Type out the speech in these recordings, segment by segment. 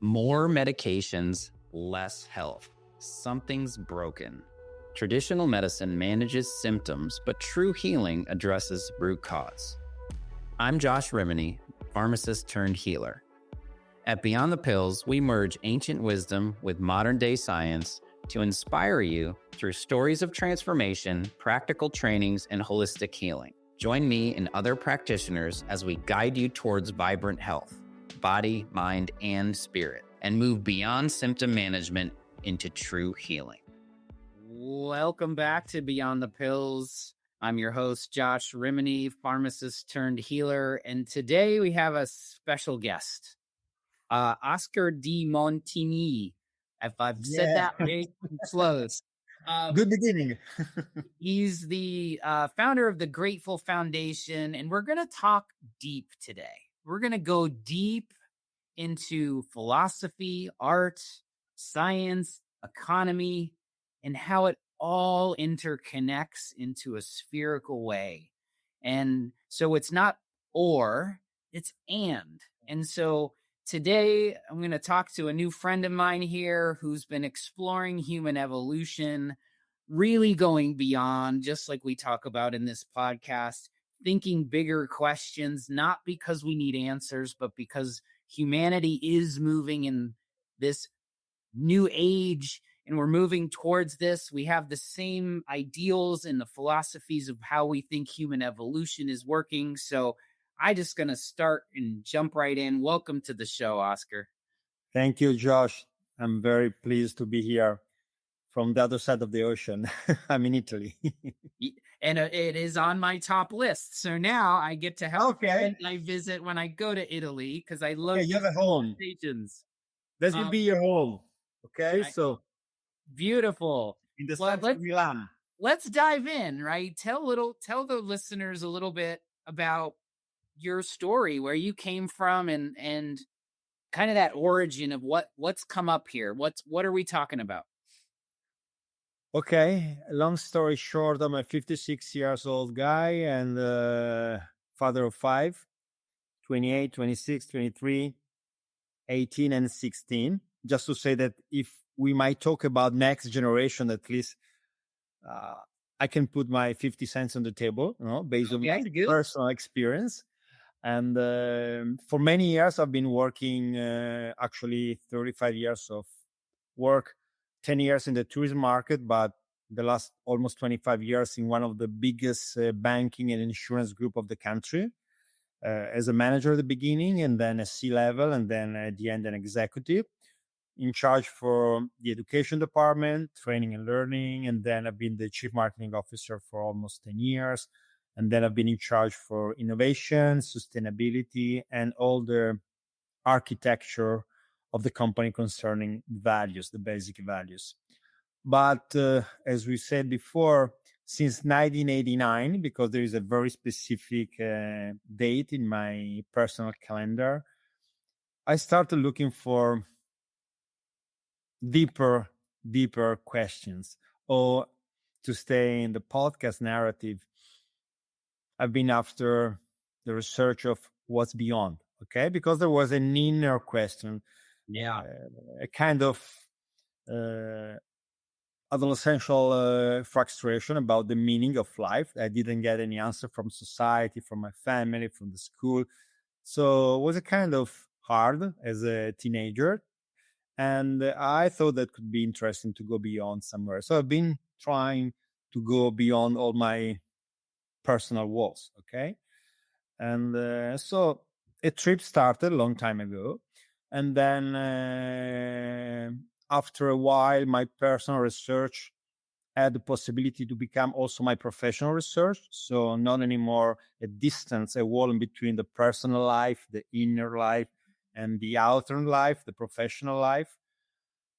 More medications, less health. Something's broken. Traditional medicine manages symptoms, but true healing addresses root cause. I'm Josh Rimany, pharmacist turned healer. At Beyond the Pills, we merge ancient wisdom with modern day science to inspire you through stories of transformation, practical trainings, and holistic healing. Join me and other practitioners as we guide you towards vibrant health, body, mind, and spirit, and move beyond symptom management into true healing. Welcome back to Beyond the Pills. I'm your host, Josh Rimany, pharmacist turned healer, and today we have a special guest, Oscar Di Montigny. If I've said that right, close. Good beginning. He's the founder of the Grateful Foundation, and we're going to talk deep today. We're going to go deep into philosophy, art, science, economy, and how it all interconnects into a spherical way. And so it's not or, it's and. And so today I'm going to talk to a new friend of mine here who's been exploring human evolution, really going beyond, just like we talk about in this podcast, thinking bigger questions, not because we need answers, but because humanity is moving in this new age and we're moving towards this. We have the same ideals and the philosophies of how we think human evolution is working. So I'm just going to start and jump right in. Welcome to the show, Oscar. Thank you, Josh. I'm very pleased to be here from the other side of the ocean. I'm in Italy. And it is on my top list. So now I get to help I visit when I go to Italy because I love you have a home. Stations. This will be your home. Okay, so beautiful. In the center of Milan. Let's dive in, right? Tell the listeners a little bit about your story, where you came from, and kind of that origin of what's come up here. What are we talking about? Okay, long story short, I'm a 56 years old guy and father of 5, 28, 26, 23, 18, and 16. Just to say that if we might talk about next generation, at least I can put my 50 cents on the table, based on my personal experience. And for many years, I've been working, actually 35 years of work, 10 years in the tourism market, but the last almost 25 years in one of the biggest banking and insurance group of the country, as a manager at the beginning, and then a C-level, and then at the end, an executive in charge for the education department, training and learning. And then I've been the chief marketing officer for almost 10 years. And then I've been in charge for innovation, sustainability, and all the architecture of the company concerning values, the basic values. But as we said before, since 1989, because there is a very specific date in my personal calendar, I started looking for deeper questions. Or to stay in the podcast narrative, I've been after the research of what's beyond, okay? Because there was an inner question, a kind of adolescential frustration about the meaning of life. I didn't get any answer from society, from my family, from the school. So it was a kind of hard as a teenager. And I thought that could be interesting to go beyond somewhere. So I've been trying to go beyond all my personal walls, okay? And so a trip started a long time ago. And then after a while, my personal research had the possibility to become also my professional research. So not anymore a distance, a wall in between the personal life, the inner life, and the outer life, the professional life.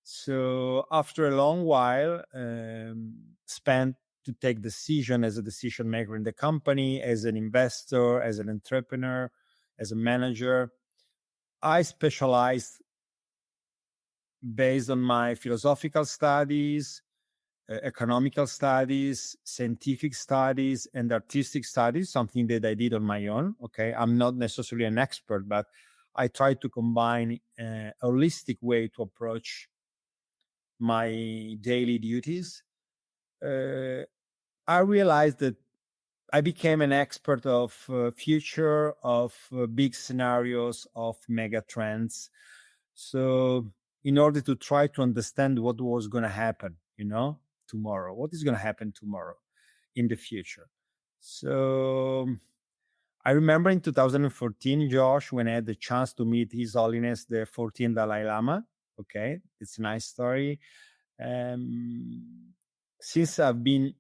So after a long while spent to take decision as a decision maker in the company, as an investor, as an entrepreneur, as a manager, I specialized based on my philosophical studies, economical studies, scientific studies, and artistic studies, something that I did on my own. Okay. I'm not necessarily an expert, but I try to combine a holistic way to approach my daily duties. uh, I realized that I became an expert of future, of big scenarios, of mega trends. So, in order to try to understand what was going to happen, tomorrow, what is going to happen tomorrow in the future. So, I remember in 2014, Josh, when I had the chance to meet His Holiness the 14th Dalai Lama. Okay, it's a nice story. Um, since I've been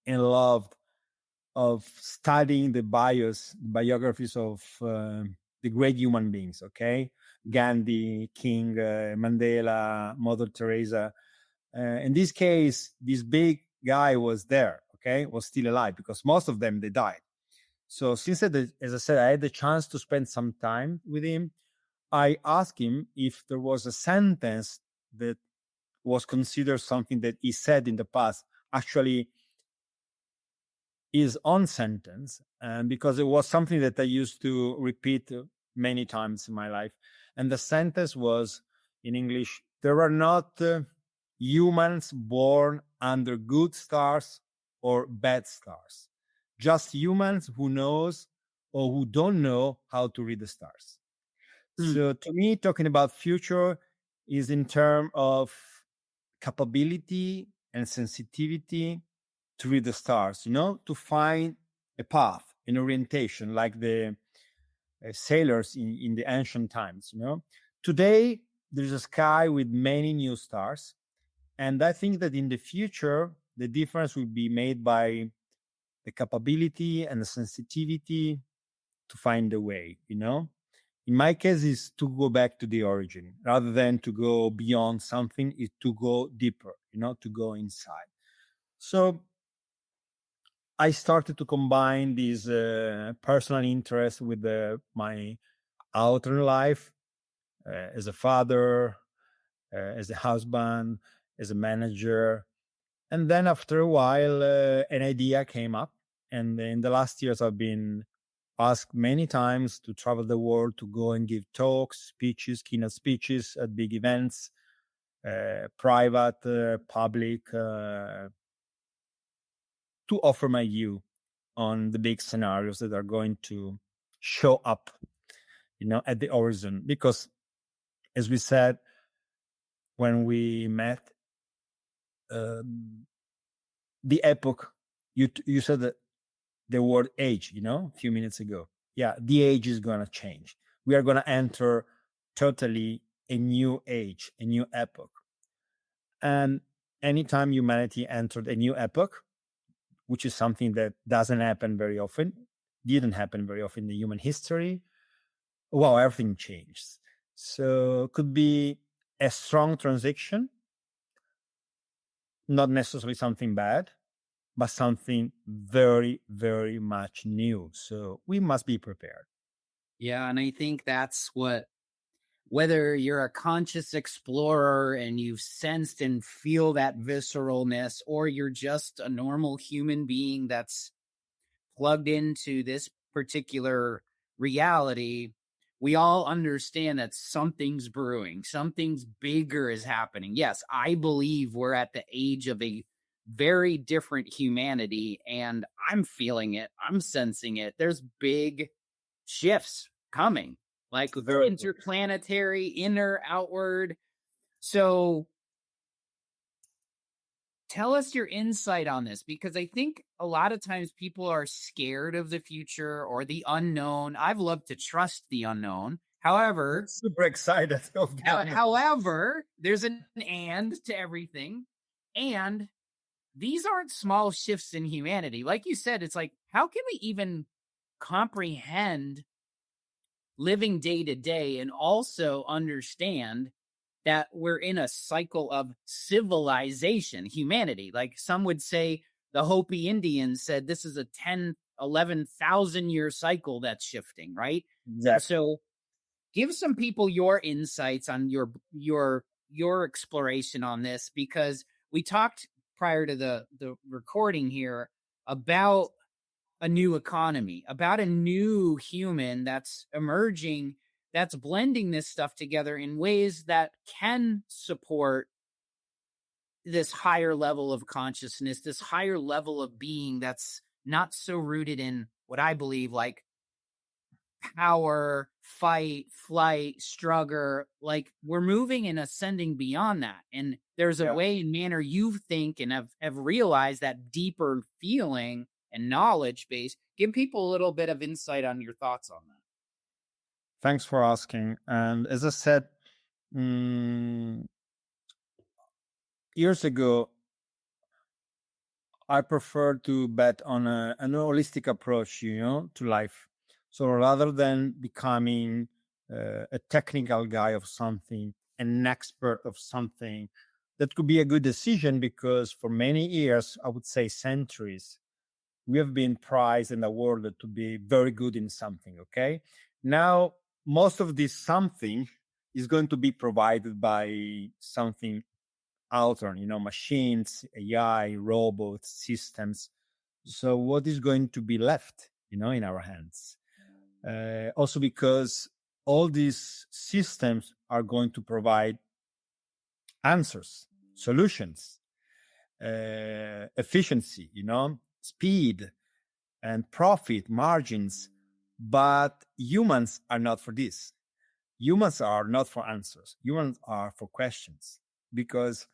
in love of studying the biographies of the great human beings, okay? Gandhi, King, Mandela, Mother Teresa. In this case, this big guy was there, okay? Was still alive because most of them, they died. So since, as I said, I had the chance to spend some time with him, I asked him if there was a sentence that was considered something that he said in the past actually his own sentence, and because it was something that I used to repeat many times in my life. And the sentence was in English: there are not humans born under good stars or bad stars, just humans who knows or who don't know how to read the stars. Hmm. So to me, talking about future is in terms of capability and sensitivity to read the stars, to find a path, an orientation, like the sailors in the ancient times. Today, there's a sky with many new stars. And I think that in the future, the difference will be made by the capability and the sensitivity to find the way. In my case, is to go back to the origin rather than to go beyond something, is to go deeper, to go inside. So I started to combine these personal interests with my outer life, as a father, as a husband, as a manager. And then after a while, an idea came up. And in the last years, I've been asked many times to travel the world, to go and give talks, speeches, keynote speeches at big events, private, public, to offer my view on the big scenarios that are going to show up, at the horizon. Because, as we said when we met, the epoch, you said that the word age, a few minutes ago. Yeah, the age is going to change. We are going to enter totally a new age, a new epoch. And anytime humanity entered a new epoch, which is something that doesn't happen very often, didn't happen very often in the human history, wow, everything changed. So it could be a strong transition, not necessarily something bad, but something very, very much new. So we must be prepared. Yeah, and I think that's whether you're a conscious explorer and you've sensed and feel that visceralness, or you're just a normal human being that's plugged into this particular reality, we all understand that something's brewing, something's bigger is happening. Yes, I believe we're at the age of a very different humanity, and I'm feeling it, I'm sensing it. There's big shifts coming, like Very good. interplanetary, inner, outward. So tell us your insight on this, because I think a lot of times people are scared of the future or the unknown. I've loved to trust the unknown. I'm However, super excited of the unknown. however, there's an and to everything. And these aren't small shifts in humanity. Like you said, it's like, how can we even comprehend living day to day and also understand that we're in a cycle of civilization, humanity? Like some would say, the Hopi Indians said this is a 10, 11,000 year cycle that's shifting, right? Exactly. So give some people your insights on your exploration on this, because we talked prior to the recording here about a new economy, about a new human that's emerging that's blending this stuff together in ways that can support this higher level of consciousness, this higher level of being that's not so rooted in what I believe like power, fight, flight, struggle. Like we're moving and ascending beyond that. And there's a Yeah. way and manner you think and have realized that deeper feeling and knowledge base. Give people a little bit of insight on your thoughts on that. Thanks for asking. And as I said, years ago, I prefer to bet on an holistic approach, to life. So rather than becoming a technical guy of something, an expert of something, that could be a good decision because for many years, I would say centuries, we have been prized and awarded to be very good in something. Okay. Now, most of this something is going to be provided by something outer, machines, AI, robots, systems. So what is going to be left, in our hands? Also because all these systems are going to provide answers, solutions, efficiency, speed and profit margins. But humans are not for this. Humans are not for answers. Humans are for questions, because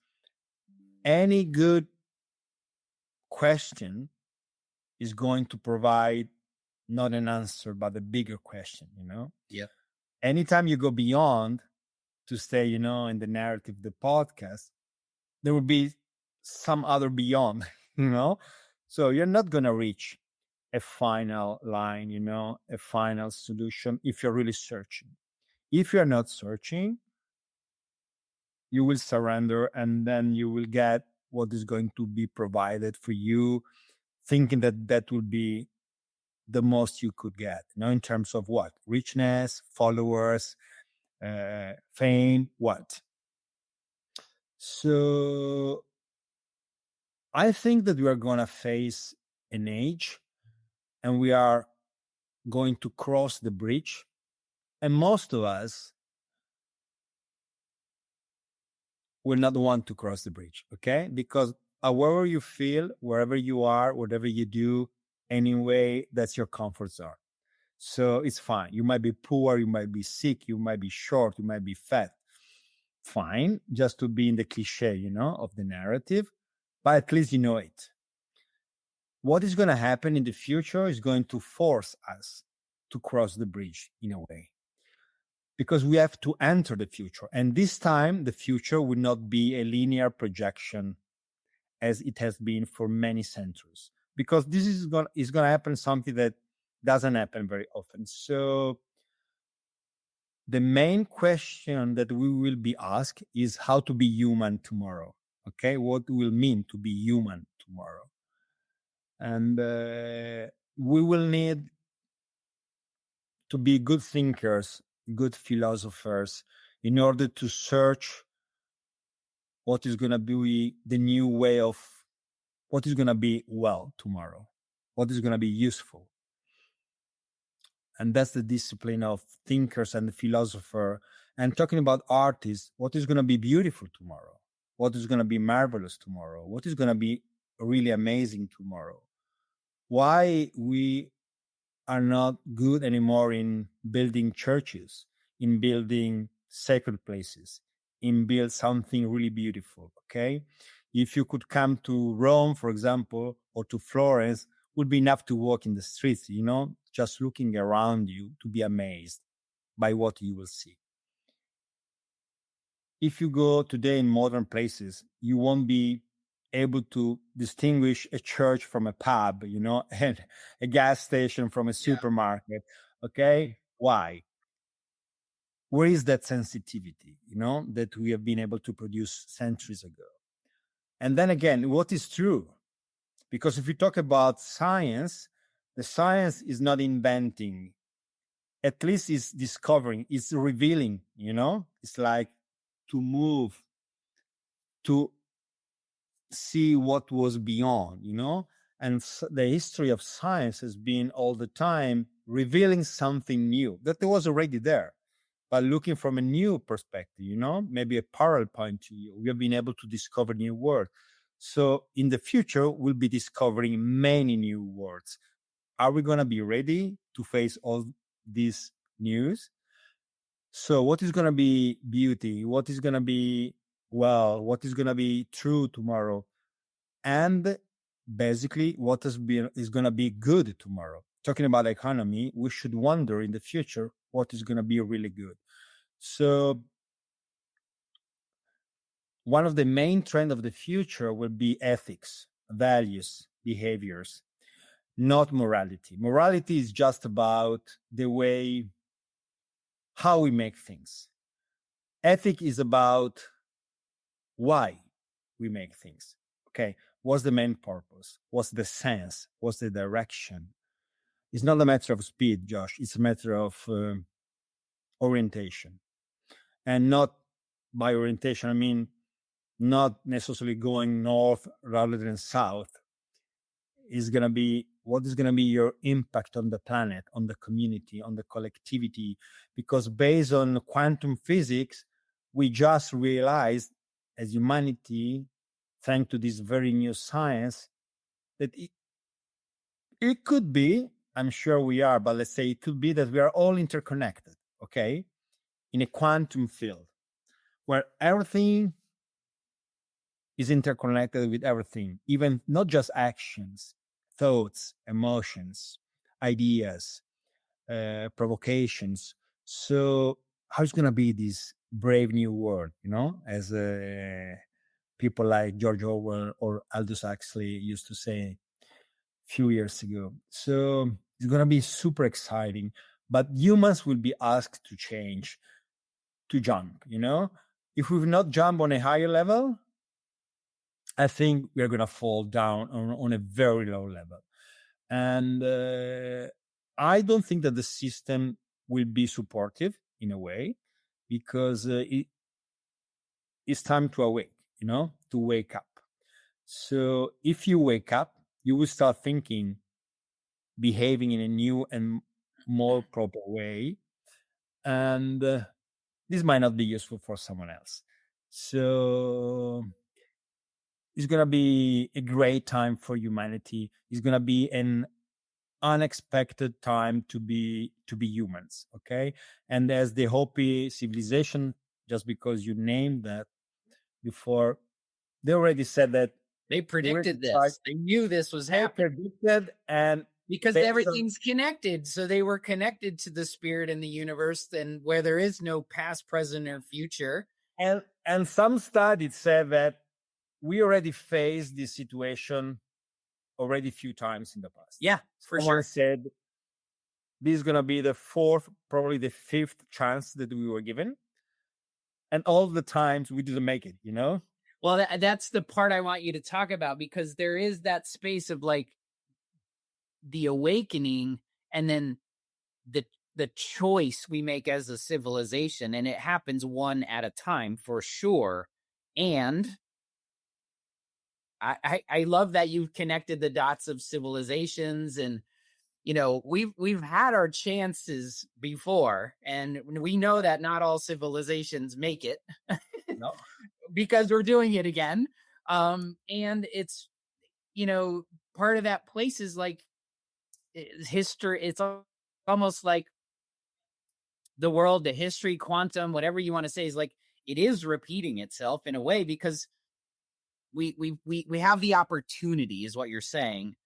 any good question is going to provide not an answer, but a bigger question, Yeah. Anytime you go beyond to stay, in the narrative, the podcast, there will be some other beyond, So you're not going to reach a final line, a final solution if you're really searching. If you're not searching, you will surrender, and then you will get what is going to be provided for you, thinking that that will be the most you could get, in terms of what? Richness, followers, fame, what? So I think that we are going to face an age and we are going to cross the bridge. And most of us will not want to cross the bridge, okay? Because however you feel, wherever you are, whatever you do, anyway, that's your comfort zone. So it's fine. You might be poor, you might be sick, you might be short, you might be fat. Fine, just to be in the cliche, of the narrative, but at least you know it. What is going to happen in the future is going to force us to cross the bridge in a way, because we have to enter the future. And this time, the future will not be a linear projection as it has been for many centuries, because this is going to happen something that doesn't happen very often. So the main question that we will be asked is how to be human tomorrow. Okay, what will mean to be human tomorrow? And we will need to be good thinkers, good philosophers, in order to search what is going to be the new way of what is going to be well tomorrow, what is going to be useful. And that's the discipline of thinkers and the philosopher. And talking about artists, what is going to be beautiful tomorrow? What is going to be marvelous tomorrow? What is going to be really amazing tomorrow? Why we are not good anymore in building churches, in building sacred places, in build something really beautiful, okay? If you could come to Rome, for example, or to Florence, would be enough to walk in the streets, just looking around you to be amazed by what you will see. If you go today in modern places, you won't be able to distinguish a church from a pub, and a gas station from a supermarket. Okay. Why? Where is that sensitivity, that we have been able to produce centuries ago? And then again, what is true? Because if you talk about science, the science is not inventing, at least it's discovering, it's revealing, it's like to move, to see what was beyond, and the history of science has been all the time revealing something new that was already there. but looking from a new perspective, maybe a parallel point to you. We have been able to discover new words. So in the future, we'll be discovering many new words. Are we going to be ready to face all these news? So what is going to be beauty? What is going to be what is going to be true tomorrow? And basically what is going to be good tomorrow. Talking about economy, we should wonder in the future what is going to be really good. So one of the main trends of the future will be ethics, values, behaviors, not morality. Morality is just about the way how we make things. Ethic is about why we make things. Okay, what's the main purpose? What's the sense? What's the direction? It's not a matter of speed, Josh. It's a matter of orientation. And not by orientation, I mean not necessarily going north rather than south. Is going to be what is going to be your impact on the planet, on the community, on the collectivity? Because based on quantum physics, we just realized as humanity, thanks to this very new science, that it could be, I'm sure we are, but let's say it could be that we are all interconnected, okay, in a quantum field where everything is interconnected with everything, even not just actions, thoughts, emotions, ideas, provocations. So how's going to be this brave new world, as people like George Orwell or Aldous Huxley used to say a few years ago. So it's going to be super exciting, but humans will be asked to change, to jump, If we've not jumped on a higher level, I think we're going to fall down on a very low level. And I don't think that the system will be supportive in a way, because it's time to awake, to wake up. So if you wake up, you will start thinking, behaving in a new and more proper way. And this might not be useful for someone else. So it's going to be a great time for humanity. It's going to be an unexpected time to be humans, okay? And as the Hopi civilization, just because you named that before, they already said that they predicted this. They knew this was happening. And because everything's connected. So they were connected to the spirit in the universe, and where there is no past, present, or future. And some studies said that we already faced this situation already a few times in the past. Yeah, for Someone sure. said this is going to be the fourth, probably the fifth chance that we were given. And all the times we didn't make it, Well, that's the part I want you to talk about, because there is that space of like the awakening and then the choice we make as a civilization, and it happens one at a time for sure. And I love that you've connected the dots of civilizations, and we've had our chances before, and we know that not all civilizations make it. No. Because we're doing it again. And it's part of that place is like history. It's almost like the world, the history, quantum, whatever you want to say, is like it is repeating itself in a way, because we have the opportunity, is what you're saying.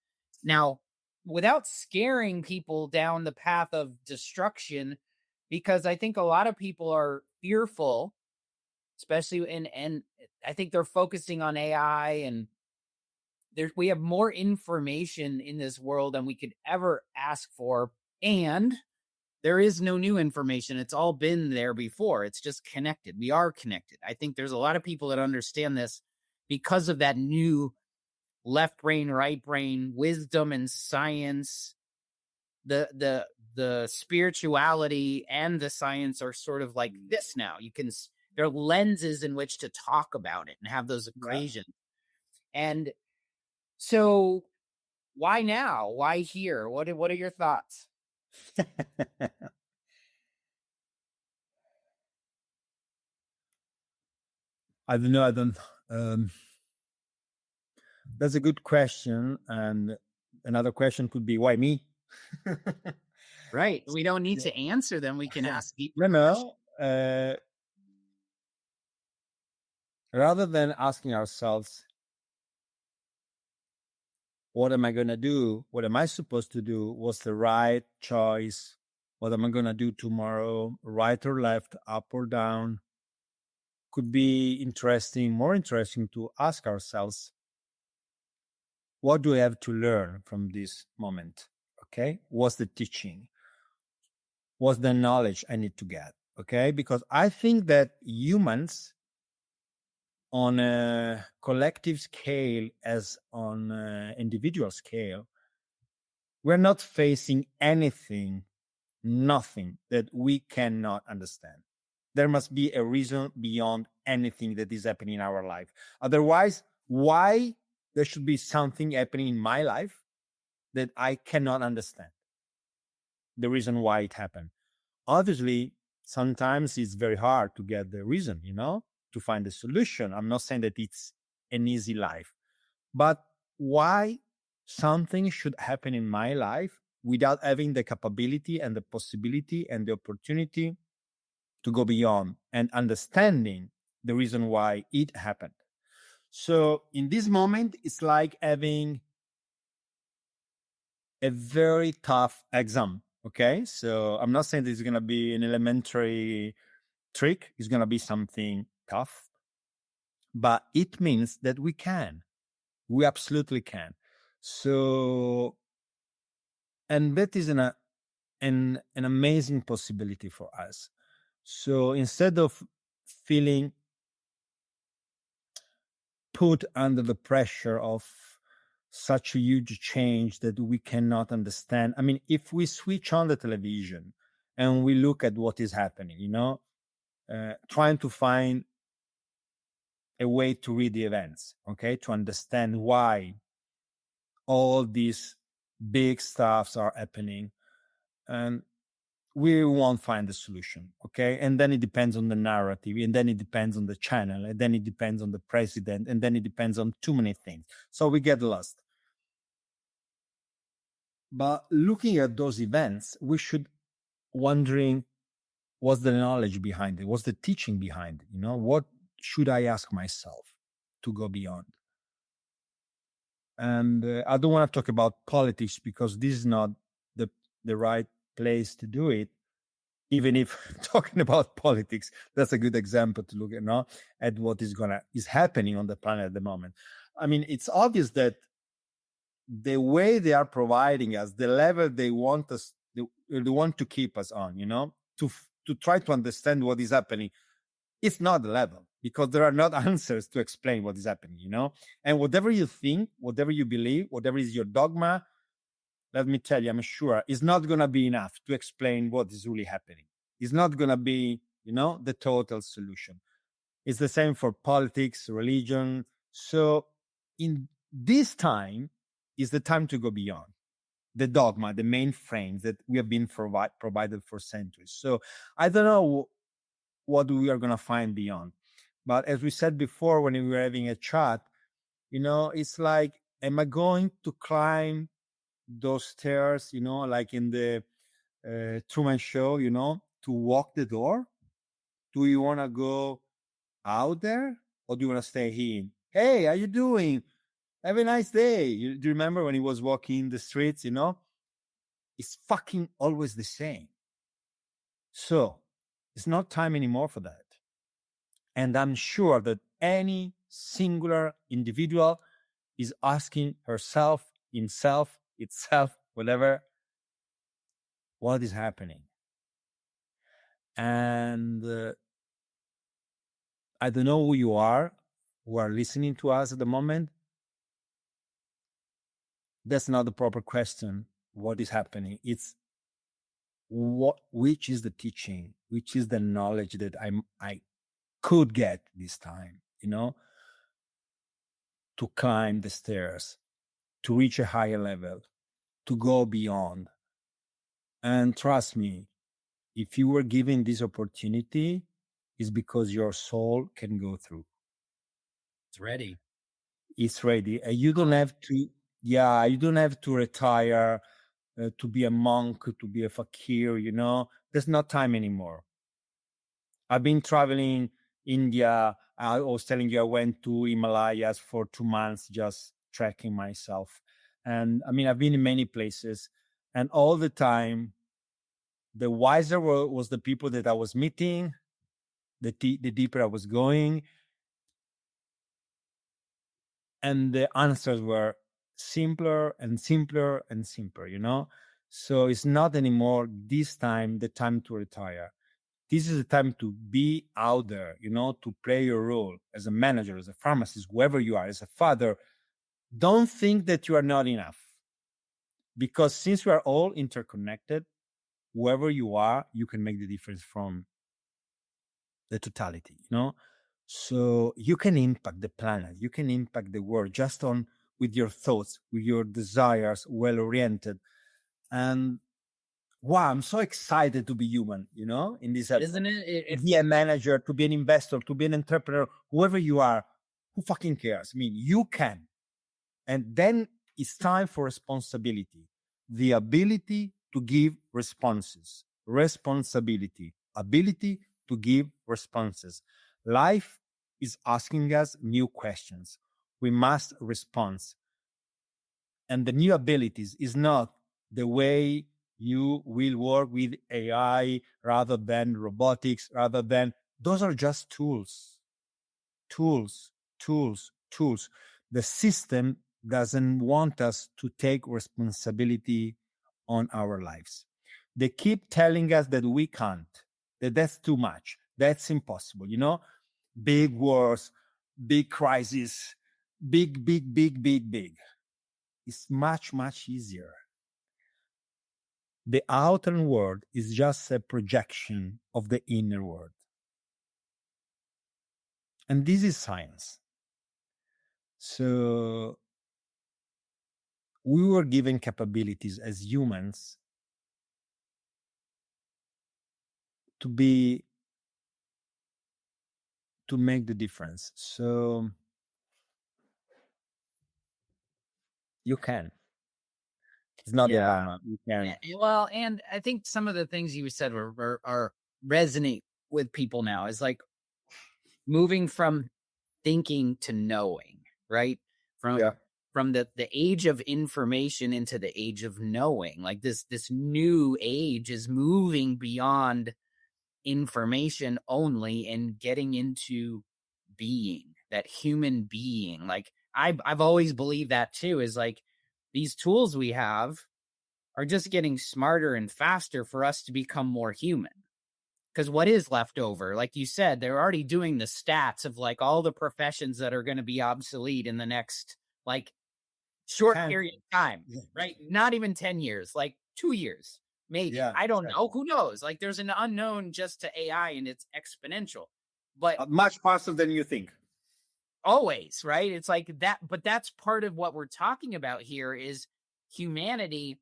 Now, without scaring people down the path of destruction, because I think a lot of people are fearful, especially and I think they're focusing on AI, and we have more information in this world than we could ever ask for, and there is no new information. It's all been there before. It's just connected. We are connected. I think there's a lot of people that understand this because of that new left brain, right brain, wisdom and science. The spirituality and the science are sort of like this now. there are lenses in which to talk about it and have those equations. Yeah. And so why now? Why here? What are your thoughts? I don't know. I don't. That's a good question. And another question could be, why me? Right. We don't need to answer them. We can ask deeper questions. No, rather than asking ourselves, what am I going to do? What am I supposed to do? What's the right choice? What am I going to do tomorrow? Right or left, up or down? Could be interesting, more interesting to ask ourselves, what do I have to learn from this moment? Okay. What's the teaching? What's the knowledge I need to get? Okay. Because I think that humans on a collective scale as on an individual scale, we're not facing anything, nothing that we cannot understand. There must be a reason beyond anything that is happening in our life. Otherwise, why there should be something happening in my life that I cannot understand? The reason why it happened. Obviously, sometimes it's very hard to get the reason, to find the solution. I'm not saying that it's an easy life, but why something should happen in my life without having the capability and the possibility and the opportunity to go beyond and understanding the reason why it happened. So in this moment, it's like having a very tough exam. Okay. So I'm not saying this is going to be an elementary trick. It's going to be something tough, but it means that we absolutely can. So, and that is an amazing possibility for us. So instead of feeling put under the pressure of such a huge change that we cannot understand. I mean, if we switch on the television and we look at what is happening, trying to find a way to read the events, okay, to understand why all these big stuffs are happening, and we won't find the solution, okay? And then it depends on the narrative, and then it depends on the channel, and then it depends on the president, and then it depends on too many things. So we get lost. But looking at those events, we should wondering, what's the knowledge behind it? What's the teaching behind it? What should I ask myself to go beyond? And I don't want to talk about politics because this is not the right place to do it. Even if talking about politics, that's a good example to look at what is happening on the planet at the moment. I mean, it's obvious that the way they are providing us, the level they want us, they want to keep us on, to try to understand what is happening, it's not the level, because there are not answers to explain what is happening, and whatever you think, whatever you believe, whatever is your dogma, let me tell you, I'm sure it's not going to be enough to explain what is really happening. It's not going to be, the total solution. It's the same for politics, religion. So in this time is the time to go beyond the dogma, the mainframes that we have been provided for centuries. So I don't know what we are going to find beyond. But as we said before, when we were having a chat, it's like, am I going to climb those stairs, like in the Truman Show, to walk the door? Do you want to go out there, or do you want to stay in? Hey, how you doing? Have a nice day. Do you remember when he was walking the streets? It's fucking always the same. So it's not time anymore for that. And I'm sure that any singular individual is asking herself, himself, itself, whatever, what is happening? And I don't know who you are, who are listening to us at the moment. That's not the proper question. What is happening? It's which is the teaching, which is the knowledge that I could get this time, to climb the stairs, to reach a higher level, to go beyond. And trust me, if you were given this opportunity, it's because your soul can go through. It's ready. It's ready. You don't have to, yeah, you don't have to retire to be a monk, to be a fakir, there's not time anymore. I've been traveling India. I was telling you, I went to Himalayas for 2 months, just tracking myself. And I mean, I've been in many places, and all the time, the wiser was the people that I was meeting, the deeper I was going, and the answers were simpler and simpler and simpler. So it's not anymore this time the time to retire. This is the time to be out there, to play your role as a manager, as a pharmacist, whoever you are, as a father. Don't think that you are not enough, because since we are all interconnected, whoever you are, you can make the difference from the totality, So you can impact the planet, you can impact the world just with your thoughts, with your desires, well oriented. And wow, I'm so excited to be human, in this episode. Isn't it? To be a manager, to be an investor, to be an entrepreneur, whoever you are, who fucking cares? I mean, you can. And then it's time for responsibility, the ability to give responses, responsibility, ability to give responses. Life is asking us new questions. We must respond. And the new abilities is not the way you will work with AI rather than robotics, those are just tools. The system doesn't want us to take responsibility on our lives. They keep telling us that we can't, that that's too much, that's impossible, big wars, big crises, big. It's much, much easier. The outer world is just a projection of the inner world. And this is science. So we were given capabilities as humans to make the difference. So you can. It's not that you can. Well, and I think some of the things you said are resonate with people now. Is like moving from thinking to knowing, right? From the age of information into the age of knowing. Like this new age is moving beyond information only and getting into being, that human being. Like I've always believed that too, is like these tools we have are just getting smarter and faster for us to become more human. Because what is left over, like you said, they're already doing the stats of like all the professions that are going to be obsolete in the next like short period of time, right? Not even 10 years, like 2 years, maybe. Yeah, I don't know. Who knows? Like there's an unknown just to AI and it's exponential, but much faster than you think. Always, right? It's like that, but that's part of what we're talking about here is humanity.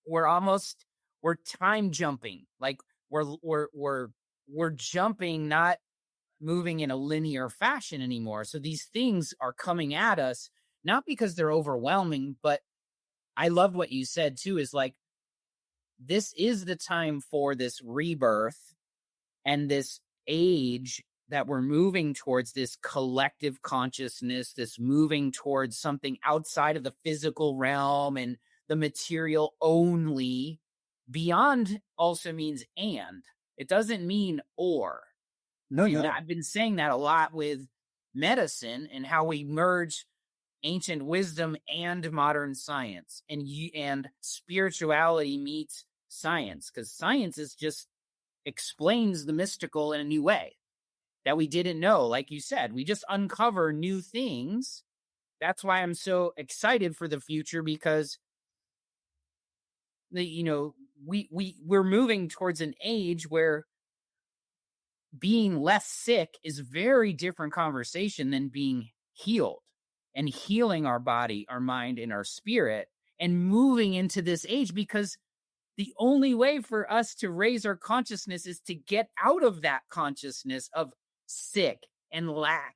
We're time jumping. Like we're jumping, not moving in a linear fashion anymore. So these things are coming at us, not because they're overwhelming, but I love what you said too, is like, this is the time for this rebirth and this age that we're moving towards, this collective consciousness, this moving towards something outside of the physical realm and the material only. Beyond also means and. It doesn't mean or. No, I've been saying that a lot with medicine and how we merge ancient wisdom and modern science, and spirituality meets science, because science is just explains the mystical in a new way that we didn't know. Like you said, we just uncover new things. That's why I'm so excited for the future, because we're moving towards an age where being less sick is a very different conversation than being healed, and healing our body, our mind, and our spirit, and moving into this age, because the only way for us to raise our consciousness is to get out of that consciousness of sick and lack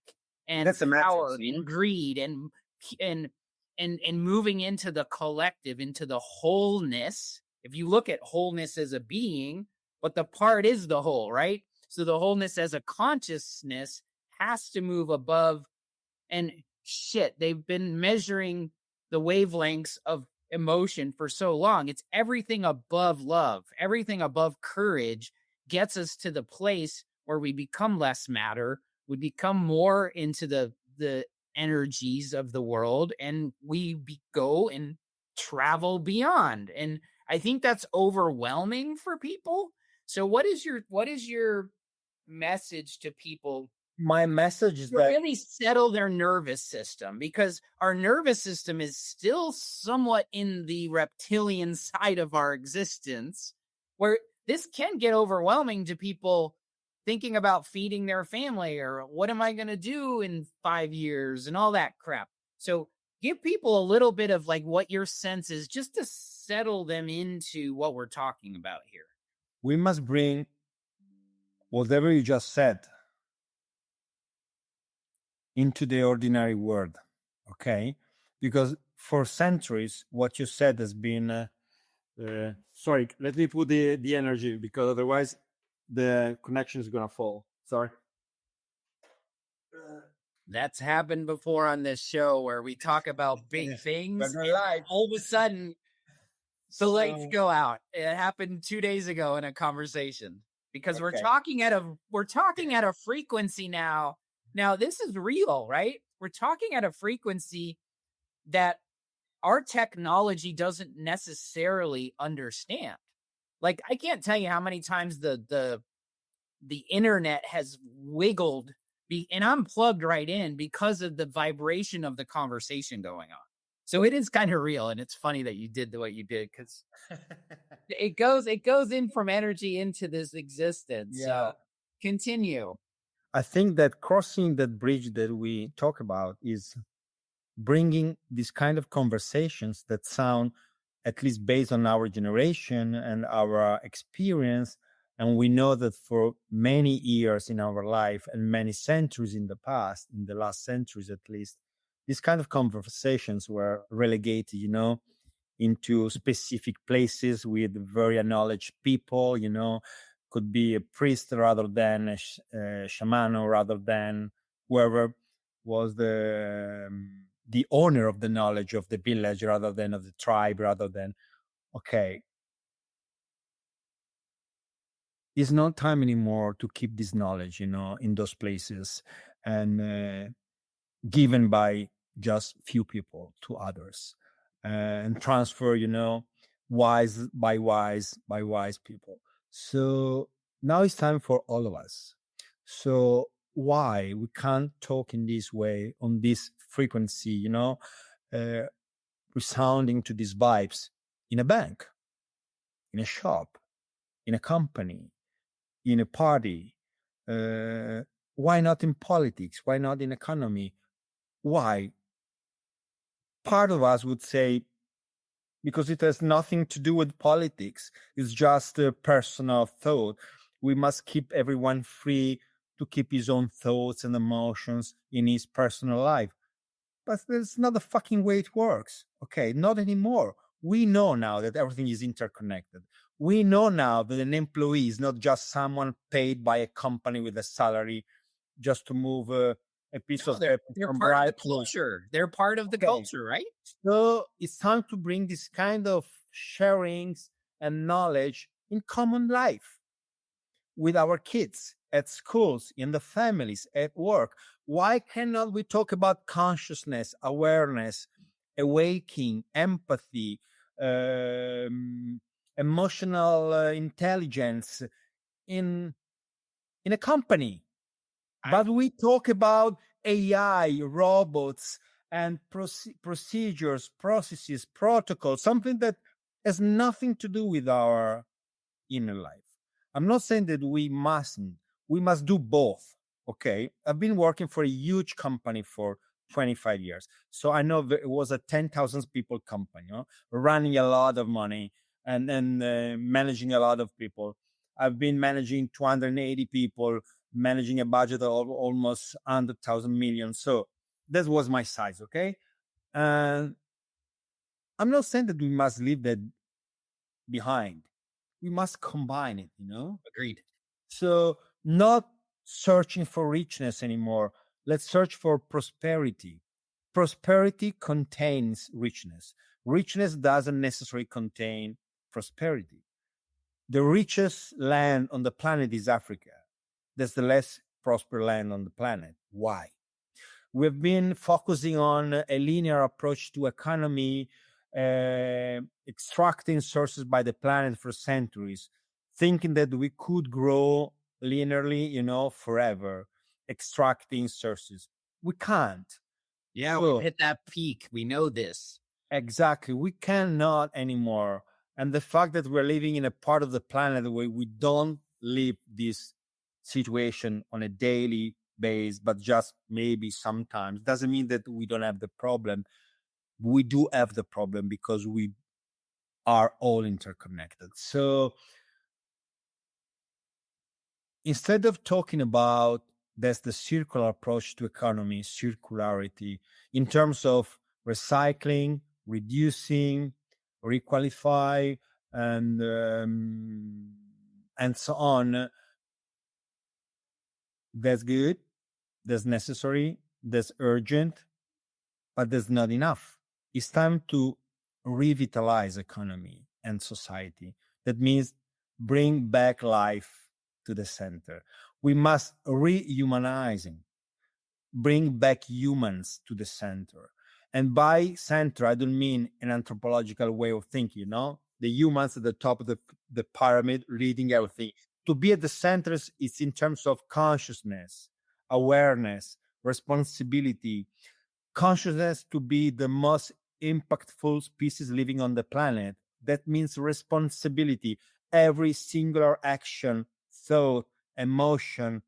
and That's a matrix, power and greed and and moving into the collective, into the wholeness. If you look at wholeness as a being, but the part is the whole, right? So the wholeness as a consciousness has to move above. And shit, they've been measuring the wavelengths of emotion for so long. It's everything above love, everything above courage gets us to the place where we become less matter, we become more into the energies of the world, and go and travel beyond. And I think that's overwhelming for people. So what is your message to people my message is to that really settle their nervous system? Because our nervous system is still somewhat in the reptilian side of our existence, where this can get overwhelming to people thinking about feeding their family or what am I going to do in 5 years and all that crap. So give people a little bit of like what your sense is, just to settle them into what we're talking about here. we must bring whatever you just said into the ordinary world, okay? Because for centuries, what you said has been. Sorry, let me put the energy, because otherwise the connection is gonna fall. Sorry. That's happened before on this show where we talk about big things. We're And live. all of a sudden, the lights So, go out. It happened 2 days ago in a conversation because okay. we're talking at a frequency now. Now this is real, right? We're talking at a frequency that our technology doesn't necessarily understand. Like I can't tell you how many times the internet has wiggled and I'm plugged right in because of the vibration of the conversation going on. So it is kind of real, and it's funny that you did what you did because it goes in from energy into this existence. Yeah. So continue. I think that crossing that bridge that we talk about is bringing these kind of conversations that sound, at least based on our generation and our experience, and we know that for many years in our life and many centuries in the past, in the last centuries at least, these kind of conversations were relegated, into specific places with very acknowledged people, could be a priest rather than a shaman, or rather than whoever was the owner of the knowledge of the village, rather than of the tribe, rather than, okay, it's not time anymore to keep this knowledge, in those places and given by just few people to others, and transfer, wise by wise people. So now it's time for all of us. So why we can't talk in this way, on this frequency, resounding to these vibes in a bank, in a shop, in a company, in a party? Why not in politics? Why not in economy? Why? Part of us would say, because it has nothing to do with politics. It's just a personal thought. We must keep everyone free to keep his own thoughts and emotions in his personal life. But that's not the fucking way it works. Okay, not anymore. We know now that everything is interconnected. We know now that an employee is not just someone paid by a company with a salary just to move a piece of paper They're from part of right the to culture. They're part of the Okay. culture, right? So it's time to bring this kind of sharings and knowledge in common life with our kids, at schools, in the families, at work. Why cannot we talk about consciousness, awareness, awakening, empathy, emotional intelligence in a company? But we talk about AI, robots, and procedures, processes, protocols, something that has nothing to do with our inner life. I'm not saying that we mustn't. We must do both. Okay. I've been working for a huge company for 25 years. So I know that it was a 10,000 people company, running a lot of money and managing a lot of people. I've been managing 280 people managing a budget of almost 100,000 million. So that was my size, okay? And I'm not saying that we must leave that behind. We must combine it, Agreed. So not searching for richness anymore. Let's search for prosperity. Prosperity contains richness. Richness doesn't necessarily contain prosperity. The richest land on the planet is Africa. That's the less prosperous land on the planet. Why? We've been focusing on a linear approach to economy, extracting sources by the planet for centuries, thinking that we could grow linearly, forever, extracting sources. We can't. Yeah, So, we've hit that peak. We know this. exactly. We cannot anymore. And the fact that we're living in a part of the planet where we don't live this situation on a daily basis, but just maybe sometimes, doesn't mean that we don't have the problem. We do have the problem because we are all interconnected. So instead of talking about that's the circular approach to economy, circularity, in terms of recycling, reducing, requalify, and so on, that's good, that's necessary, that's urgent, but that's not enough. It's time to revitalize economy and society. That means bring back life to the center. We must rehumanizing, bring back humans to the center. And by center, I don't mean an anthropological way of thinking, the humans at the top of the pyramid leading everything. To be at the center is in terms of consciousness, awareness, responsibility, consciousness to be the most impactful species living on the planet. That means responsibility. Every singular action, thought, emotion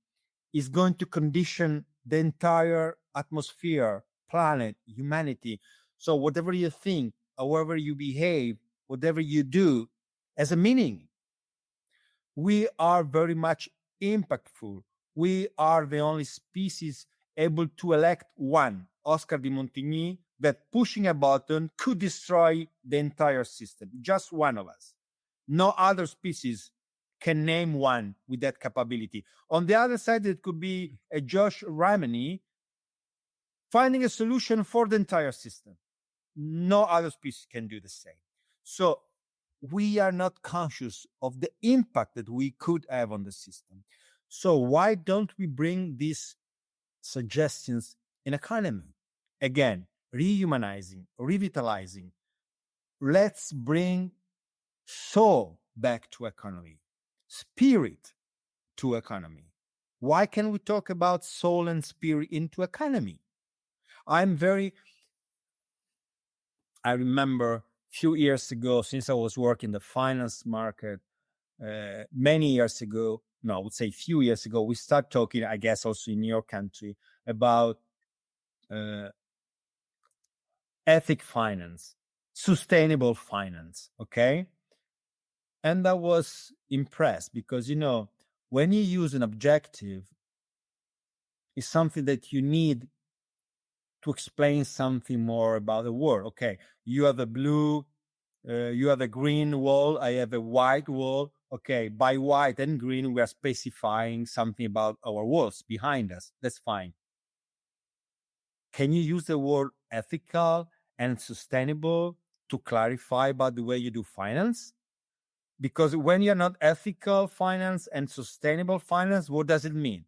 is going to condition the entire atmosphere, planet, humanity. So whatever you think, however you behave, whatever you do has a meaning. We are very much impactful. We are the only species able to elect one, Oscar Di Montigny, that pushing a button could destroy the entire system. Just one of us. No other species can name one with that capability. On the other side, it could be a Josh Rimany finding a solution for the entire system. No other species can do the same. So we are not conscious of the impact that we could have on the system. So why don't we bring these suggestions in economy? Again, rehumanizing, revitalizing. Let's bring soul back to economy, spirit to economy. Why can we talk about soul and spirit into economy? I remember a few years ago, since I was working the finance market, many years ago, no, I would say a few years ago, we start talking, I guess also in your country, about ethic finance, sustainable finance, okay? And I was impressed because, when you use an objective, it's something that you need to explain something more about the world. Okay, you have a blue, you have a green wall, I have a white wall. Okay, by white and green, we are specifying something about our walls behind us. That's fine. Can you use the word ethical and sustainable to clarify about the way you do finance? Because when you're not ethical finance and sustainable finance, what does it mean?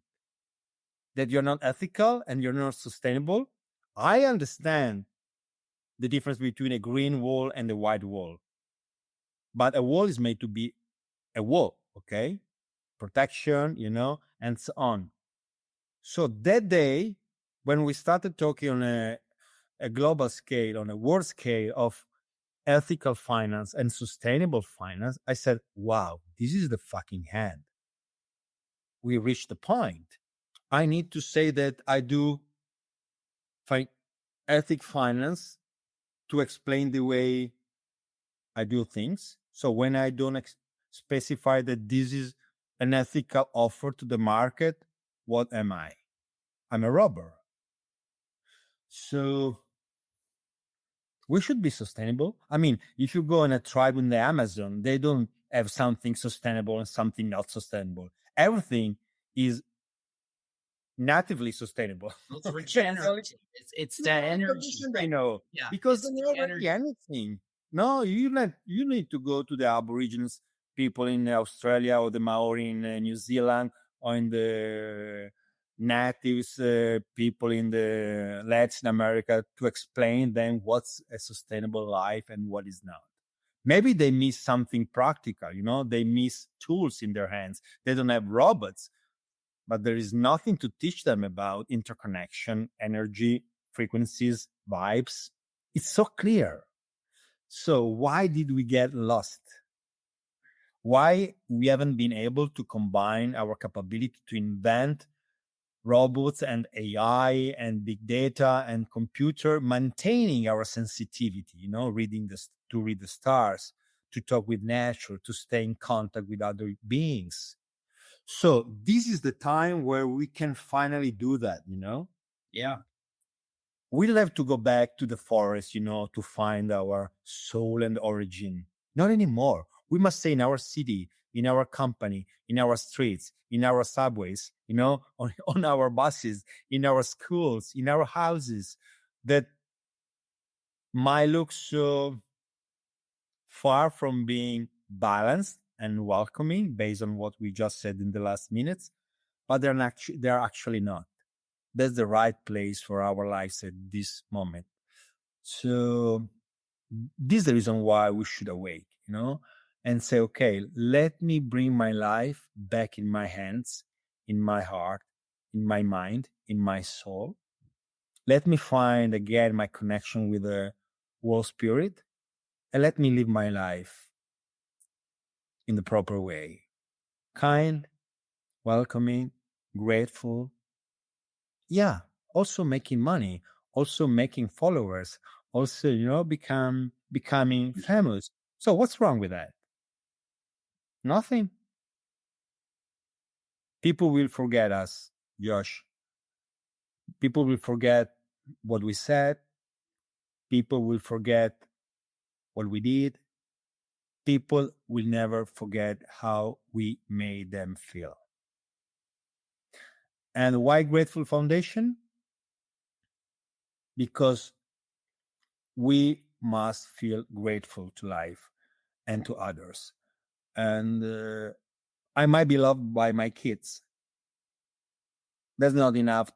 That you're not ethical and you're not sustainable? I understand the difference between a green wall and a white wall. But a wall is made to be a wall, okay? Protection, and so on. So that day, when we started talking on a global scale, on a world scale of ethical finance and sustainable finance, I said, wow, this is the fucking hand. We reached the point. I need to say that I do ethic finance to explain the way I do things. So when I don't specify that this is an ethical offer to the market, what am I? I'm a robber. So we should be sustainable. I mean, if you go on a tribe in the Amazon, they don't have something sustainable and something not sustainable. Everything is natively sustainable. It's regenerative. It's that energy. I know, Yeah, because it's then the you're already energy. anything. No, you need to go to the Aborigines people in Australia or the Maori in New Zealand or in the natives people in the Latin America to explain them what's a sustainable life and what is not. Maybe they miss something practical, they miss tools in their hands. They don't have robots, but there is nothing to teach them about interconnection, energy, frequencies, vibes. It's so clear. So why did we get lost? Why we haven't been able to combine our capability to invent robots and AI and big data and computer, maintaining our sensitivity, to read the stars, to talk with nature, to stay in contact with other beings. So this is the time where we can finally do that, Yeah. We'll have to go back to the forest, to find our soul and origin. Not anymore. We must stay in our city, in our company, in our streets, in our subways, on our buses, in our schools, in our houses that might look so far from being balanced and welcoming based on what we just said in the last minutes, but they're actually not. That's the right place for our lives at this moment. So this is the reason why we should awake, and say, okay, let me bring my life back in my hands, in my heart, in my mind, in my soul. Let me find again my connection with the world spirit, and let me live my life in the proper way. Kind, welcoming, grateful. Yeah, also making money, also making followers, also, becoming famous. So what's wrong with that? Nothing. People will forget us, Josh. People will forget what we said. People will forget what we did. People will never forget how we made them feel. And why Grateful Foundation? Because we must feel grateful to life and to others. And I might be loved by my kids. That's not enough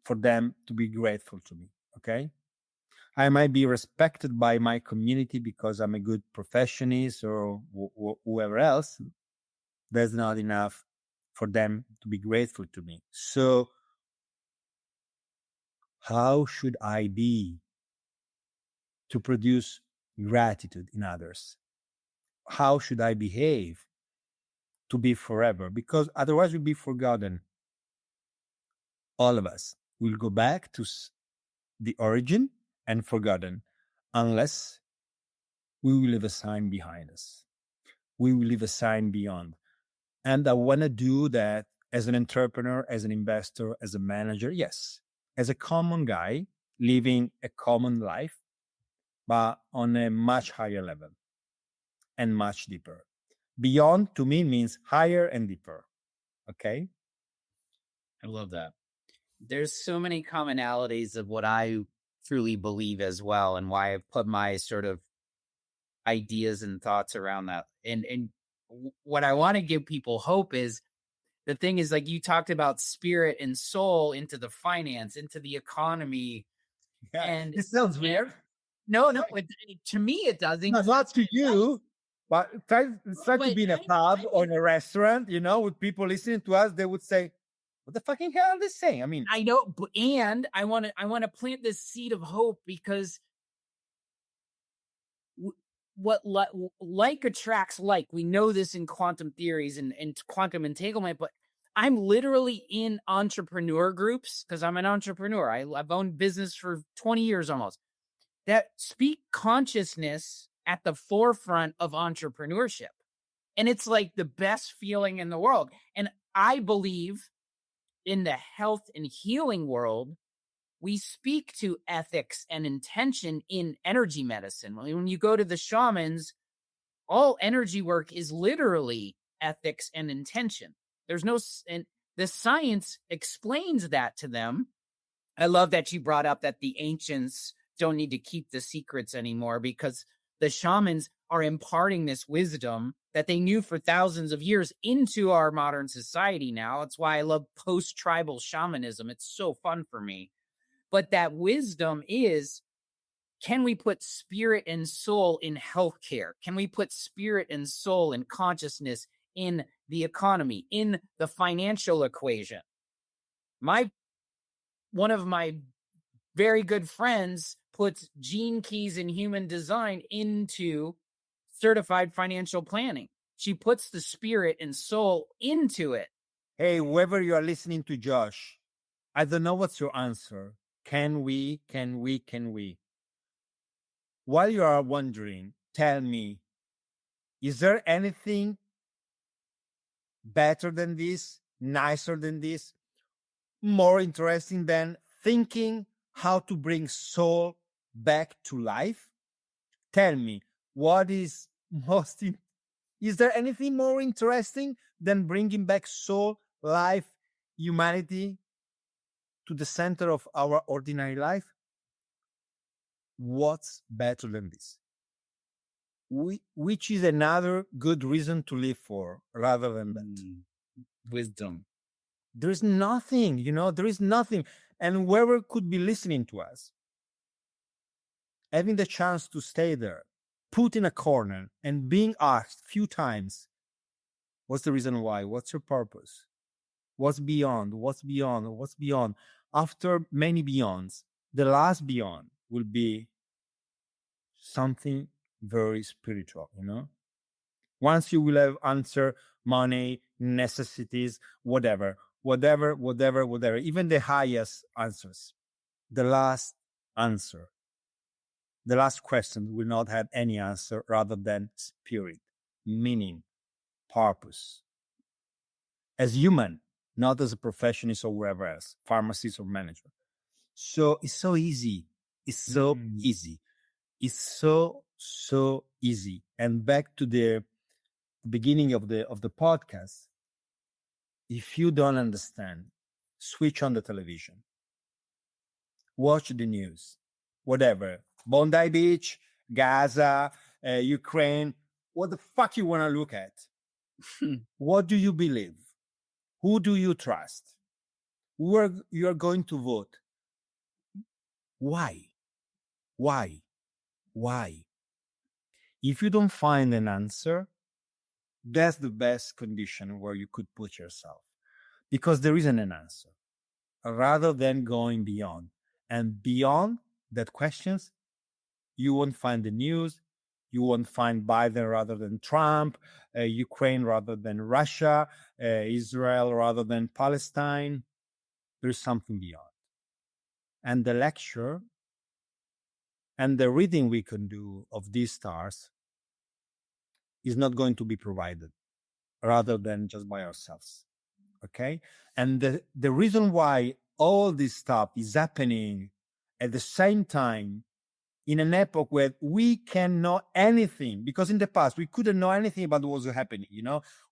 for them to be grateful to me. Okay. I might be respected by my community because I'm a good professionist or whoever else. That's not enough for them to be grateful to me. So how should I be to produce gratitude in others? How should I behave to be forever? Because otherwise we'll be forgotten. All of us will go back to the origin and forgotten unless we will leave a sign behind us. We will leave a sign beyond. And I want to do that as an entrepreneur, as an investor, as a manager. Yes, as a common guy living a common life, but on a much higher level and much deeper. Beyond to me means higher and deeper. Okay. I love that. There's so many commonalities of what I truly believe as well, and why I've put my sort of ideas and thoughts around that. And what I want to give people hope is, the thing is, like you talked about spirit and soul into the finance, into the economy. Yeah. And This sounds weird. no, to me it doesn't. No, not to you, but try to be in a pub or in a restaurant, with people listening to us. They would say, what the fucking hell are they saying? I mean, I know, and I want to plant this seed of hope, because what like attracts like. We know this in quantum theories and quantum entanglement, but I'm literally in entrepreneur groups because I'm an entrepreneur. I've owned business for 20 years almost, that speak consciousness at the forefront of entrepreneurship. And it's like the best feeling in the world. And I believe in the health and healing world, we speak to ethics and intention in energy medicine. When you go to the shamans, all energy work is literally ethics and intention. There's no, and the science explains that to them. I love that you brought up that the ancients don't need to keep the secrets anymore, because the shamans are imparting this wisdom that they knew for thousands of years into our modern society now. That's why I love post-tribal shamanism. It's so fun for me. But that wisdom is, can we put spirit and soul in healthcare? Can we put spirit and soul and consciousness in the economy, in the financial equation? One of my very good friends puts gene keys in human design into certified financial planning. She puts the spirit and soul into it. Hey, whoever you are listening to, Josh, I don't know what's your answer. Can we? While you are wondering, tell me, is there anything better than this, nicer than this, more interesting than thinking how to bring soul back to life? Tell me, what is most is there anything more interesting than bringing back soul, life, humanity to the center of our ordinary life? What's better than this? Which is another good reason to live for rather than that? Wisdom. There is nothing, there is nothing. And whoever could be listening to us, having the chance to stay there, put in a corner and being asked a few times, what's the reason why? What's your purpose? What's beyond? What's beyond? What's beyond? After many beyonds, the last beyond will be something very spiritual, Once you will have answer, money, necessities, whatever, even the highest answers, the last answer, the last question will not have any answer rather than spirit, meaning, purpose. As human, not as a professionist or wherever else, pharmacist or manager. So it's so easy. It's so easy. It's so easy. And back to the beginning of the podcast, if you don't understand, switch on the television, watch the news, whatever, Bondi Beach, Gaza, Ukraine, what the fuck you want to look at? What do you believe? Who do you trust? Who you are going to vote? Why? If you don't find an answer, that's the best condition where you could put yourself, because there isn't an answer, rather than going beyond. And beyond that questions, you won't find the news. You won't find Biden rather than Trump, Ukraine rather than Russia, Israel rather than Palestine. There's something beyond. And the lecture and the reading we can do of these stars is not going to be provided rather than just by ourselves. Okay? And the reason why all this stuff is happening at the same time in an epoch where we can know anything, because in the past we couldn't know anything about what was happening.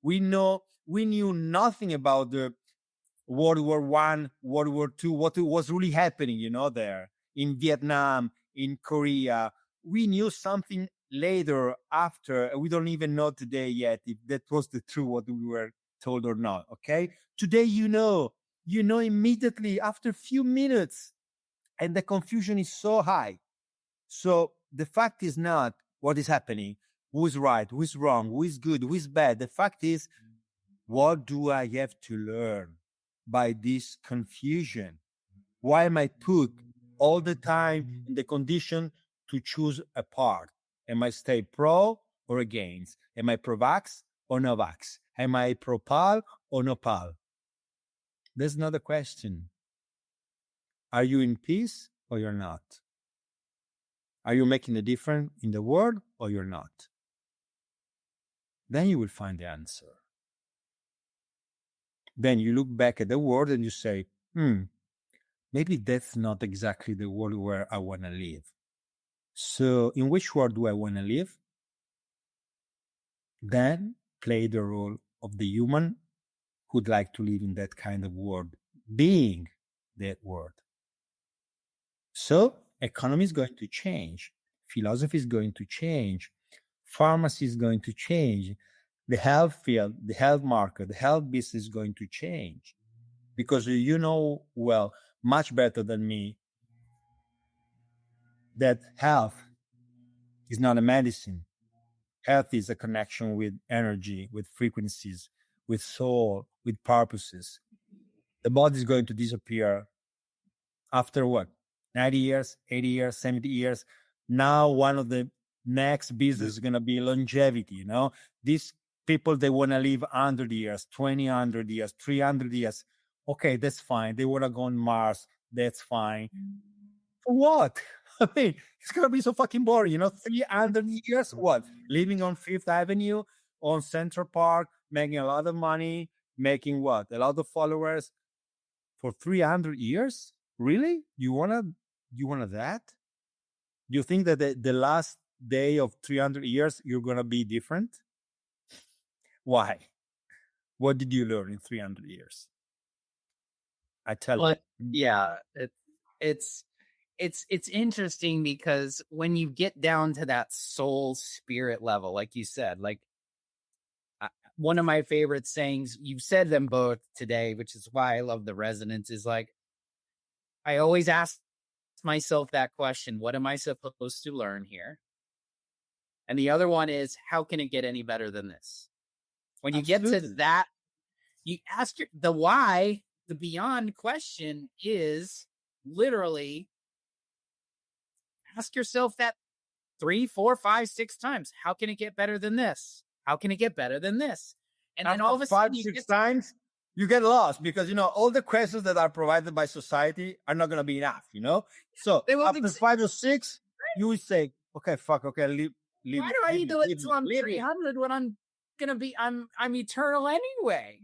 We knew nothing about the World War I, World War II, what was really happening, there in Vietnam, in Korea. We knew something later, after. We don't even know today yet if that was the truth, what we were told or not. Okay, today you know immediately after a few minutes, and the confusion is so high. So the fact is not what is happening, who is right, who is wrong, who is good, who is bad. The fact is, what do I have to learn by this confusion? Why am I put all the time in the condition to choose a part? Am I stay pro or against? Am I pro-vax or no-vax? Am I pro-pal or no-pal? There's another question. Are you in peace or you're not? Are you making a difference in the world or you're not? Then you will find the answer. then you look back at the world and you say, maybe that's not exactly the world where I want to live. So in which world do I want to live? Then play the role of the human who'd like to live in that kind of world, being that world. So economy is going to change, philosophy is going to change, pharmacy is going to change, the health field, the health market, the health business is going to change. Because you know, well, much better than me, that health is not a medicine. Health is a connection with energy, with frequencies, with soul, with purposes. The body is going to disappear after what? 90 years, 80 years, 70 years. Now, one of the next business is going to be longevity. You know, these people, they want to live 100 years, 200 years, 300 years. Okay, that's fine. They want to go on Mars. That's fine. For what? I mean, it's going to be so fucking boring. You know, 300 years, what? Living on Fifth Avenue, on Central Park, making a lot of money, making what? A lot of followers for 300 years? Really? You wanna that? You think that the last day of 300 years you're gonna be different? Why? What did you learn in 300 years? I tell Well, you. yeah, it's interesting because when you get down to that soul spirit level, like you said, like one of my favorite sayings, you've said them both today, which is why I love the resonance, is like, I always ask myself that question, what am I supposed to learn here? And the other one is, how can it get any better than this? When you get to that, you ask the why, the beyond question is literally ask yourself that 3, 4, 5, 6 times. How can it get better than this? How can it get better than this? And then all of a sudden, 5, 6 times, you get lost because, you know, all the questions that are provided by society are not going to be enough, you know? So after 5 or 6, you will say, okay, fuck, okay, leave. Why do I need to live until I'm 300 when I'm going to be, I'm eternal anyway?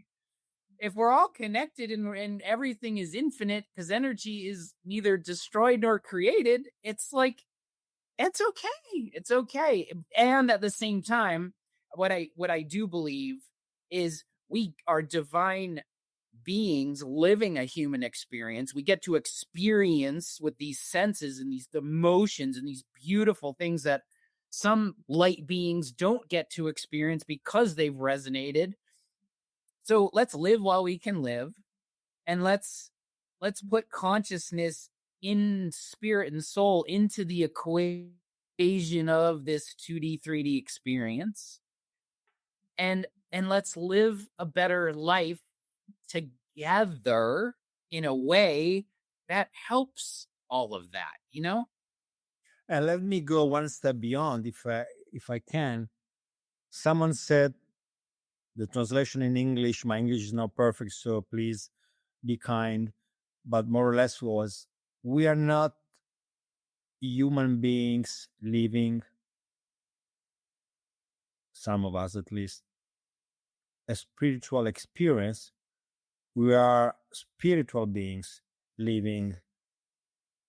If we're all connected and everything is infinite because energy is neither destroyed nor created, it's like, it's okay. It's okay. And at the same time, what I do believe is we are divine beings living a human experience. We get to experience with these senses and these emotions and these beautiful things that some light beings don't get to experience because they've resonated. So let's live while we can live, and let's put consciousness in spirit and soul into the equation of this 2D, 3D experience. And let's live a better life together in a way that helps all of that, you know? And let me go one step beyond, if I can. Someone said, the translation in English, my English is not perfect, so please be kind, but more or less was, we are not human beings living, some of us at least, a spiritual experience. We are spiritual beings living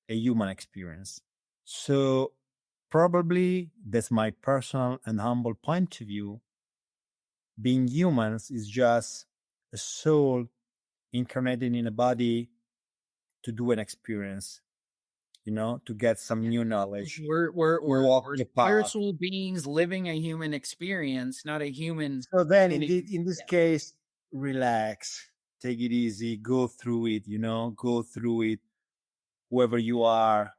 a human experience. So probably that's my personal and humble point of view. Being humans is just a soul incarnated in a body to do an experience, you know, to get some new knowledge. We're spiritual beings living a human experience, not a human. So then in this case, relax, take it easy, go through it, you know, go through it, whoever you are,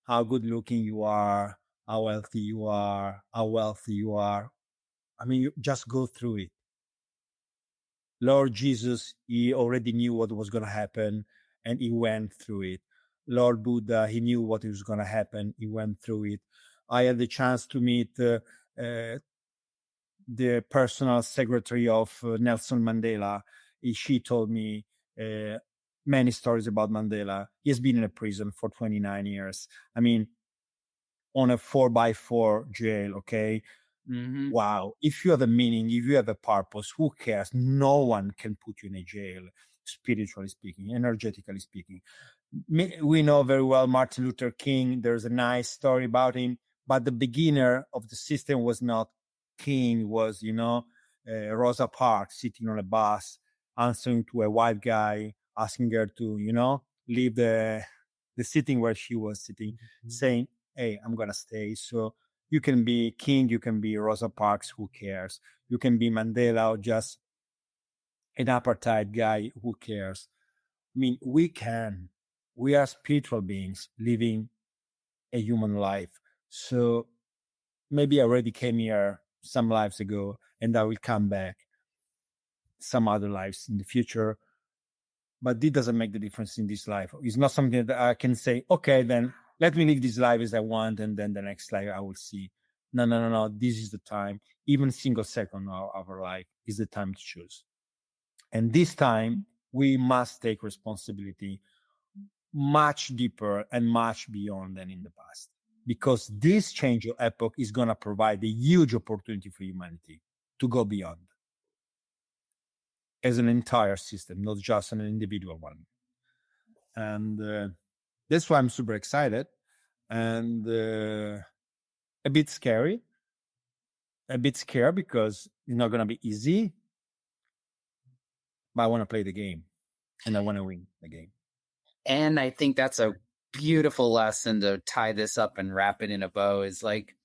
how good looking you are, how healthy you are, how wealthy you are. I mean, you just go through it. Lord Jesus, he already knew what was going to happen and he went through it. Lord Buddha, he knew what was going to happen. He went through it. I had the chance to meet the personal secretary of Nelson Mandela. She told me many stories about Mandela. He's been in a prison for 29 years. I mean, on a 4x4 jail, okay? Mhm. Wow. If you have a meaning, if you have a purpose, who cares? No one can put you in a jail, spiritually speaking, energetically speaking. We know very well Martin Luther King. There's a nice story about him, but the beginner of the system was not King, was, Rosa Parks sitting on a bus, answering to a white guy, asking her to, leave the sitting where she was sitting, saying, hey, I'm going to stay. So you can be King, you can be Rosa Parks, who cares? You can be Mandela or just an apartheid guy, who cares? I mean, we are spiritual beings living a human life. So maybe I already came here some lives ago and I will come back some other lives in the future. But it doesn't make the difference in this life. It's not something that I can say, okay, then let me live this life as I want, and then the next life I will see. No. This is the time. Even single second of our life is the time to choose. And this time we must take responsibility much deeper and much beyond than in the past. Because this change of epoch is going to provide a huge opportunity for humanity to go beyond as an entire system, not just an individual one. And that's why I'm super excited and a bit scary. A bit scared because it's not going to be easy. But I want to play the game and I want to win the game. And I think that's a beautiful lesson to tie this up and wrap it in a bow is like,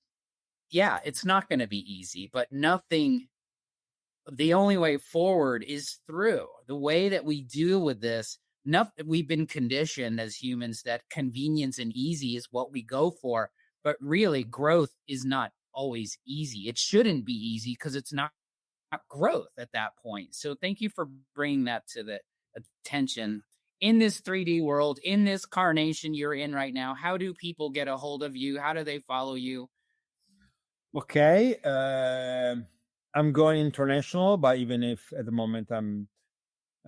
yeah, it's not going to be easy, but the only way forward is through. The way that we deal with this, we've been conditioned as humans that convenience and easy is what we go for, but really growth is not always easy. It shouldn't be easy because it's not growth at that point. So thank you for bringing that to the attention. In this 3D world, in this carnation you're in right now, how do people get a hold of you? How do they follow you? Okay. I'm going international, but even if at the moment I'm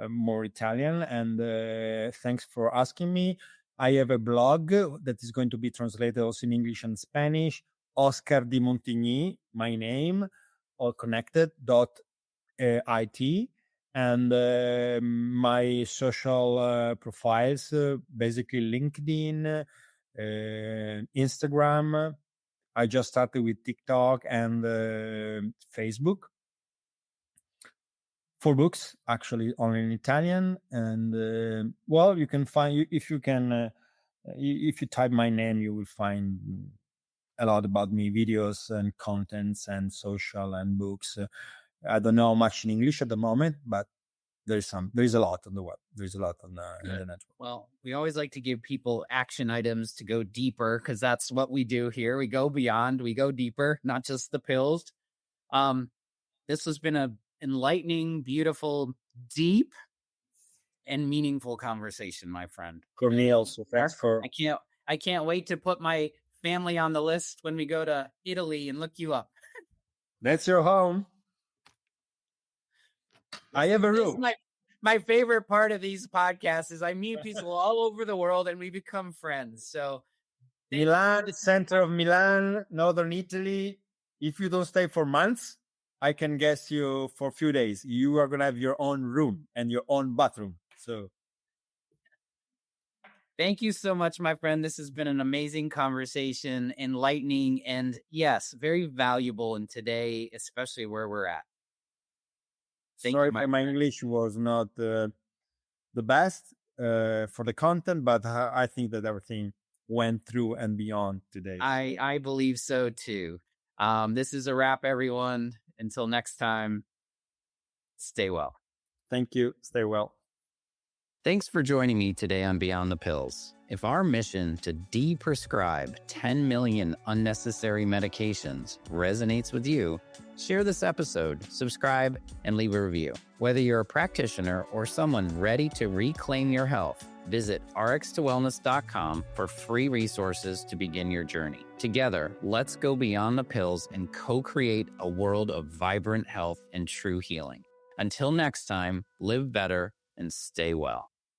more Italian, and thanks for asking me. I have a blog that is going to be translated also in English and Spanish. Oscar Di Montigny, my name, all connected, .it. And my social profiles, basically LinkedIn, Instagram. I just started with TikTok and Facebook. 4 books, actually, only in Italian. And well, you can find, if you type my name, you will find a lot about me, videos and contents and social and books. I don't know much in English at the moment, but there is a lot on the web. There's a lot on the internet. Well, we always like to give people action items to go deeper because that's what we do here. We go beyond, we go deeper, not just the pills. This has been a enlightening, beautiful, deep, and meaningful conversation, my friend. Cornel, so thanks for. I can't wait to put my family on the list when we go to Italy and look you up. That's your home. I have a room. My favorite part of these podcasts is I meet people all over the world and we become friends. So Milan, center of Milan, northern Italy. If you don't stay for months, I can guess you for a few days. You are going to have your own room and your own bathroom. So thank you so much, my friend. This has been an amazing conversation, enlightening, and yes, very valuable in today, especially where we're at. Sorry, my English was not the best for the content, but I think that everything went through and beyond today. I believe so too. This is a wrap, everyone. Until next time, stay well. Thank you. Stay well. Thanks for joining me today on Beyond the Pills. If our mission to deprescribe 10 million unnecessary medications resonates with you, share this episode, subscribe, and leave a review. Whether you're a practitioner or someone ready to reclaim your health, visit rx2wellness.com for free resources to begin your journey. Together, let's go beyond the pills and co-create a world of vibrant health and true healing. Until next time, live better and stay well.